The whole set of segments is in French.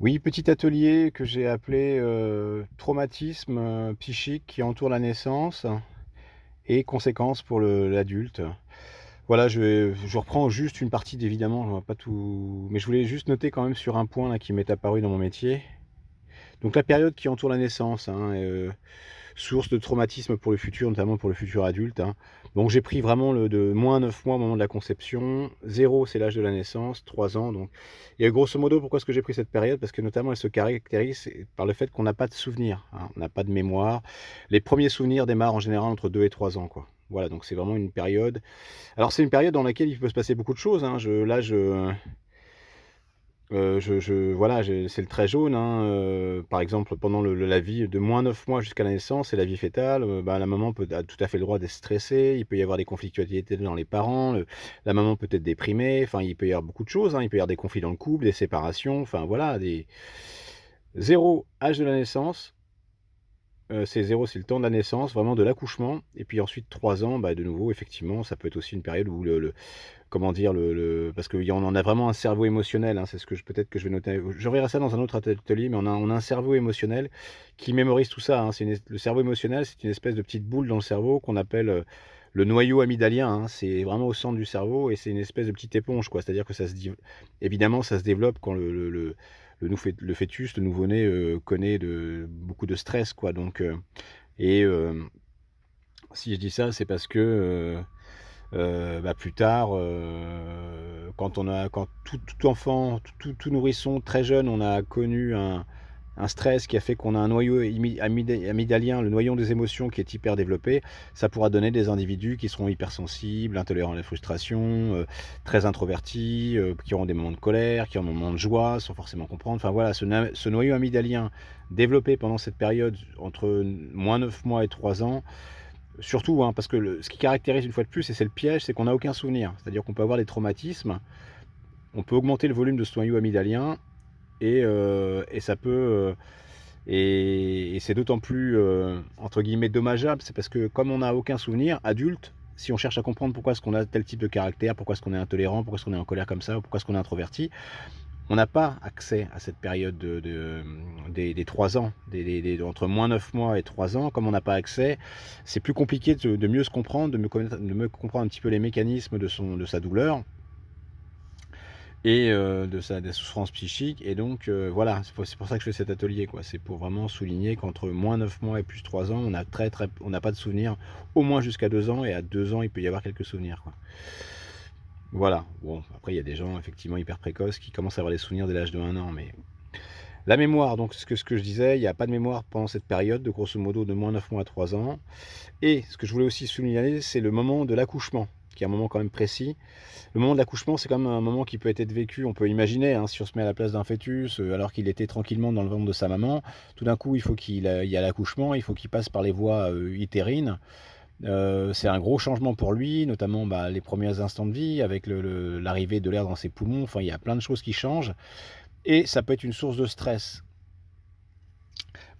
Oui, petit atelier que j'ai appelé, traumatisme, psychique qui entoure la naissance et conséquences pour l'adulte. Voilà, je reprends juste une partie évidemment, on va pas tout mais je voulais juste noter quand même sur un point là qui m'est apparu dans mon métier. Donc la période qui entoure la naissance, hein, source de traumatisme pour le futur, notamment pour le futur adulte, hein. Donc j'ai pris vraiment le de -9 mois au moment de la conception, 0 c'est l'âge de la naissance, 3 ans donc et grosso modo pourquoi est-ce que j'ai pris cette période? Parce que notamment elle se caractérise par le fait qu'on n'a pas de souvenirs, hein, on n'a pas de mémoire. Les premiers souvenirs démarrent en général entre 2 et 3 ans, quoi. Voilà, donc c'est vraiment une période alors c'est une période dans laquelle il peut se passer beaucoup de choses, hein. Voilà, c'est le trait jaune, hein, par exemple, pendant la vie de -9 mois jusqu'à la naissance, c'est la vie fétale, bah, la maman a tout à fait le droit d'être stressée, il peut y avoir des conflictualités dans les parents, la maman peut être déprimée, enfin, il peut y avoir beaucoup de choses, hein. Il peut y avoir des conflits dans le couple, des séparations, enfin voilà, des 0 âge de la naissance, c'est 0, c'est le temps de la naissance, vraiment de l'accouchement et puis ensuite 3 ans, bah, de nouveau, effectivement, ça peut être aussi une période où comment dire? Parce qu'on en a vraiment un cerveau émotionnel, hein, c'est ce que peut-être que je vais noter. Je verrai ça dans un autre atelier, mais on a un cerveau émotionnel qui mémorise tout ça, hein. Le cerveau émotionnel, c'est une espèce de petite boule dans le cerveau qu'on appelle, le noyau amygdalien, hein. C'est vraiment au centre du cerveau et c'est une espèce de petite éponge, quoi. C'est-à-dire que évidemment, ça se développe quand le fœtus, le nouveau-né, connaît beaucoup de stress, quoi, donc et si je dis ça, c'est parce que, bah, plus tard, quand tout enfant, tout nourrisson très jeune, on a connu un stress qui a fait qu'on a un noyau amygdalien, le noyau des émotions qui est hyper développé, ça pourra donner des individus qui seront hypersensibles, intolérants à la frustration, très introvertis, qui auront des moments de colère, qui auront des moments de joie, sans forcément comprendre. Enfin voilà, ce noyau amygdalien développé pendant cette période entre -9 mois et 3 ans, surtout, hein, parce que ce qui caractérise une fois de plus et c'est le piège, c'est qu'on n'a aucun souvenir. C'est-à-dire qu'on peut avoir des traumatismes, on peut augmenter le volume de ce noyau amygdalien et ça peut, et c'est d'autant plus, entre guillemets «dommageable», c'est parce que comme on n'a aucun souvenir, adulte, si on cherche à comprendre pourquoi est-ce qu'on a tel type de caractère, pourquoi est-ce qu'on est intolérant, pourquoi est-ce qu'on est en colère comme ça, ou pourquoi est-ce qu'on est introverti, on n'a pas accès à cette période des 3 ans, entre -9 mois et 3 ans. Comme on n'a pas accès, c'est plus compliqué de mieux se comprendre, de mieux comprendre un petit peu les mécanismes de sa douleur et des souffrances psychiques et donc voilà, c'est pour ça que je fais cet atelier, quoi. C'est pour vraiment souligner qu'entre -9 mois et plus 3 ans, on n'a pas de souvenirs, au moins jusqu'à 2 ans et à 2 ans, il peut y avoir quelques souvenirs, quoi. Voilà, bon, après il y a des gens effectivement hyper précoces qui commencent à avoir des souvenirs dès l'âge de 1 an, mais la mémoire, donc ce que je disais, il y a pas de mémoire pendant cette période de grosso modo de -9 mois à 3 ans et ce que je voulais aussi souligner, c'est le moment de l'accouchement, qui est un moment quand même précis. Le moment de l'accouchement, c'est quand même un moment qui peut être vécu, on peut imaginer, hein, si on se met à la place d'un fœtus, alors qu'il était tranquillement dans le ventre de sa maman, tout d'un coup, il y a l'accouchement, il faut qu'il passe par les voies, utérines. C'est un gros changement pour lui, notamment, bah, les premiers instants de vie avec l'arrivée de l'air dans ses poumons, enfin, il y a plein de choses qui changent et ça peut être une source de stress.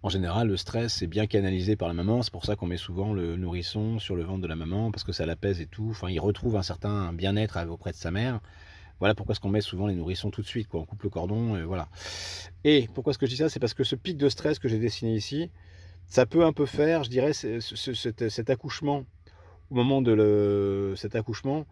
En général, le stress, c'est bien canalisé par la maman. C'est pour ça qu'on met souvent le nourrisson sur le ventre de la maman, parce que ça l'apaise et tout. Enfin, il retrouve un certain bien-être auprès de sa mère. Voilà pourquoi est-ce qu'on met souvent les nourrissons tout de suite, quoi. On coupe le cordon, voilà. Et pourquoi est-ce que je dis ça? C'est parce que ce pic de stress que j'ai dessiné ici, ça peut un peu faire, je dirais, cet accouchement, au moment de cet accouchement,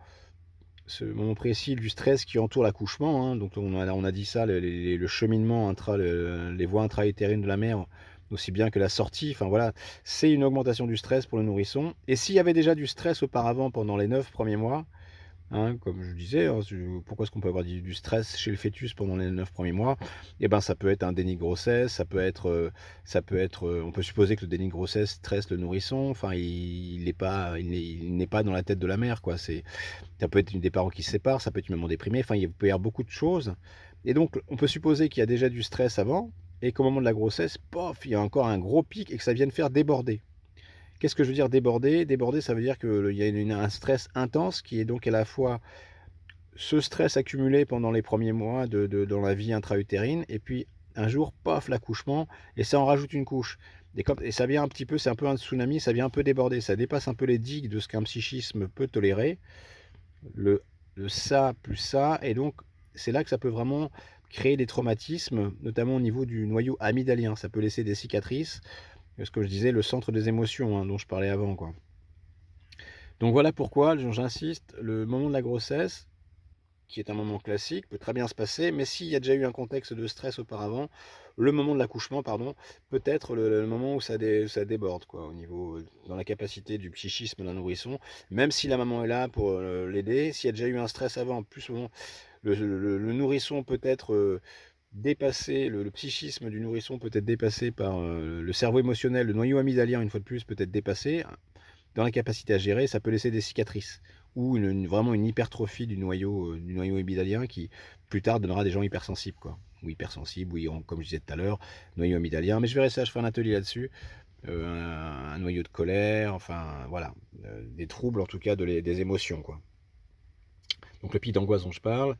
ce moment précis du stress qui entoure l'accouchement, hein, donc on a dit ça, le cheminement les voies intra-utérines de la mère, aussi bien que la sortie, enfin voilà, c'est une augmentation du stress pour le nourrisson et s'il y avait déjà du stress auparavant pendant les 9 premiers mois, hein, comme je disais, hein, pourquoi est-ce qu'on peut avoir du stress chez le fœtus pendant les 9 premiers mois? Et ben, ça peut être un déni de grossesse, on peut supposer que le déni de grossesse stresse le nourrisson, enfin il n'est pas dans la tête de la mère, quoi. Ça peut être des parents qui se séparent, ça peut être une maman déprimée, enfin il peut y avoir beaucoup de choses et donc on peut supposer qu'il y a déjà du stress avant et qu'au moment de la grossesse, pof, il y a encore un gros pic et que ça vienne faire déborder. Qu'est-ce que je veux dire déborder? Déborder, ça veut dire qu'il y a un stress intense qui est donc à la fois ce stress accumulé pendant les premiers mois dans la vie intra-utérine et puis un jour, paf, l'accouchement et ça en rajoute une couche et ça vient un petit peu, c'est un peu un tsunami, ça vient un peu déborder, ça dépasse un peu les digues de ce qu'un psychisme peut tolérer, le ça plus ça et donc c'est là que ça peut vraiment créer des traumatismes, notamment au niveau du noyau amygdalien. Ça peut laisser des cicatrices, ce que je disais, le centre des émotions, hein, dont je parlais avant, quoi. Donc voilà pourquoi, j'insiste, le moment de la grossesse, qui est un moment classique, peut très bien se passer, mais s'il y a déjà eu un contexte de stress auparavant, le moment de l'accouchement, pardon, peut être le moment où ça déborde, quoi, au niveau, dans la capacité du psychisme d'un nourrisson. Même si la maman est là pour, l'aider, s'il y a déjà eu un stress avant, plus au le nourrisson peut être, dépassé, le psychisme du nourrisson peut être dépassé par, le cerveau émotionnel, le noyau amygdalien, une fois de plus, peut être dépassé, dans l'incapacité à gérer, ça peut laisser des cicatrices ou vraiment une hypertrophie du noyau amygdalien qui, plus tard, donnera des gens hypersensibles, quoi. Ou hypersensibles, ou iront, comme je disais tout à l'heure, noyau amygdalien. Mais je verrai ça, je ferai un atelier là-dessus. Un noyau de colère, enfin voilà, des troubles en tout cas des émotions, quoi. Donc le pic d'angoisse dont je parle,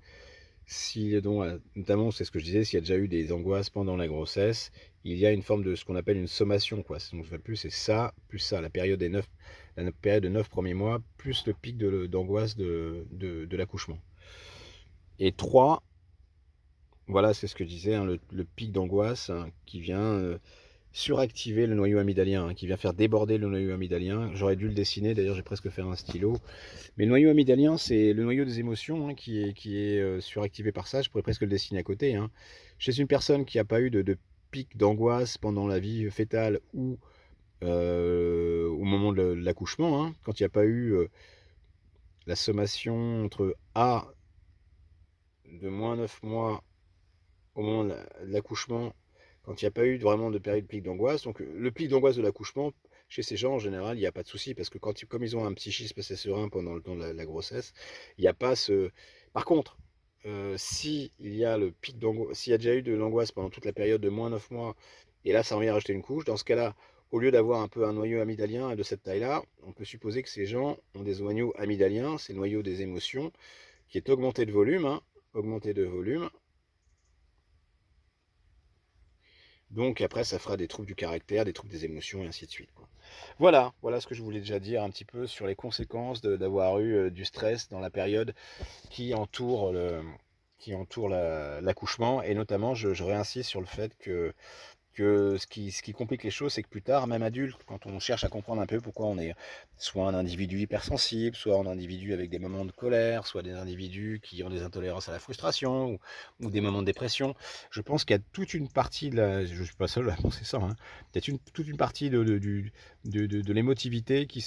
si donc notamment, c'est ce que je disais, s'il y a déjà eu des angoisses pendant la grossesse, il y a une forme de ce qu'on appelle une sommation, quoi. Donc je ne plus, c'est ça, plus ça, la période de 9 premiers mois, plus le pic d'angoisse de l'accouchement. Et 3, voilà, c'est ce que je disais, hein, le pic d'angoisse, hein, qui vient suractiver le noyau amygdalien, hein, qui vient faire déborder le noyau amygdalien. J'aurais dû le dessiner, d'ailleurs j'ai presque fait un stylo. Mais le noyau amygdalien, c'est le noyau des émotions, hein, qui est suractivé par ça. Je pourrais presque le dessiner à côté, hein. Chez une personne qui n'a pas eu de pic d'angoisse pendant la vie fœtale ou au moment de l'accouchement, hein, quand il n'y a pas eu la sommation entre A de moins 9 mois au moment de l'accouchement, quand il n'y a pas eu vraiment de période de pic d'angoisse. Donc le pic d'angoisse de l'accouchement, chez ces gens, en général, il n'y a pas de souci, parce que comme ils ont un psychisme assez serein pendant le temps de la grossesse, il n'y a pas ce... Par contre, si il y a le pic d'angoisse, s'il y a déjà eu de l'angoisse pendant toute la période de moins 9 mois, et là, ça revient à rajouter une couche, dans ce cas-là, au lieu d'avoir un peu un noyau amygdalien de cette taille-là, on peut supposer que ces gens ont des noyaux amygdaliens, c'est le noyau des émotions, qui est augmenté de volume, hein, augmenté de volume. Donc après, ça fera des troubles du caractère, des troubles des émotions et ainsi de suite, quoi. Voilà ce que je voulais déjà dire un petit peu sur les conséquences d'avoir eu du stress dans la période qui entoure l'accouchement. Et notamment, je réinsiste sur le fait que ce qui complique les choses, c'est que plus tard, même adulte, quand on cherche à comprendre un peu pourquoi on est soit un individu hypersensible, soit un individu avec des moments de colère, soit des individus qui ont des intolérances à la frustration, ou des moments de dépression, je pense qu'il y a toute une partie je ne suis pas seul à penser ça, hein, il y a toute une partie de l'émotivité qui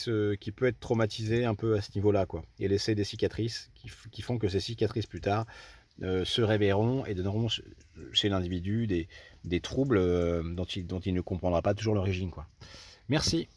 peut être traumatisée un peu à ce niveau-là, quoi, et laisser des cicatrices qui font que ces cicatrices plus tard se réveilleront et donneront chez l'individu des troubles dont il ne comprendra pas toujours l'origine, quoi. Merci.